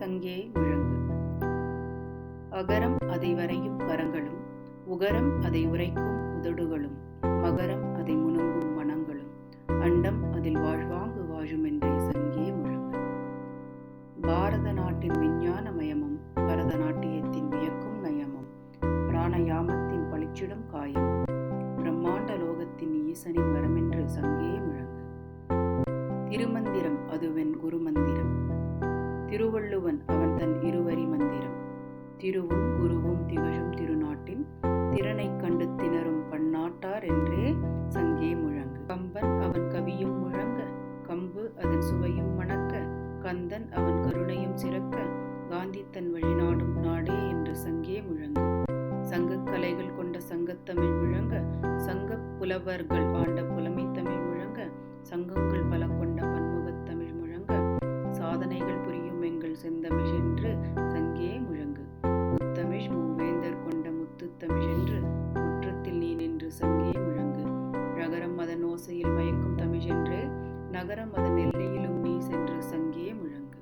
சங்கே முழங்கு. அகரம் அதை வரையும் கரங்களும், உகரம் அதை உரைக்கும் உதடுகளும், மகரம் அதை முணங்கும் மனங்களும், அண்டம் அதில் வாழ்வாங்கு வாழுமென்றே சங்கே முழங்கு. பாரத நாட்டின் விஞ்ஞான மயமும், பரதநாட்டியத்தின் வியக்கும் நயமும், பிராணயாமத்தின் பளிச்சிடும் காயமும், பிரம்மாண்ட லோகத்தின் ஈசனின் வரமென்று சங்கே முழங்கு. திருமந்திரம் அதுவென் குருமந்திரம், திருவள்ளுவன் அவன் தன் இருவரி மந்திரம், திருவும் குருவும் திகழும் திருநாட்டின் திறனைக் கண்டு திணறும் பன்னாட்டார் என்றே சங்கே முழங்கு. கம்பன் அவன் கவியும் முழங்க, கம்பு அதன் சுவையும் மணக்க, கந்தன் அவன் கருணையும் சிறக்க, காந்தி தன் வழிநாடும் நாடே என்று சங்கே முழங்கு. சங்கக் கலைகள் கொண்ட சங்கத்தமிழ் முழங்க, சங்கப் புலவர்கள் ஆண்ட புலமைத்தமிழ் முழங்க, சங்கங்கள் பல கொண்ட பன்முகத் தமிழ் முழங்க, சாதனைகள் புரியும் எங்கள் செந்தமிழ் என்று சங்கே முழங்கு. முத்தமிழ் மூவேந்தர் கொண்ட முத்துத்தமிழ் என்று முற்றத்தில் நீ நின்று சங்கே முழங்கு. ழகரம் அதன் ஓசையில் மயக்கும் தமிழ் என்றே, நகரம் அதன் எல்லையிலும் நீ சென்று சங்கே முழங்கு.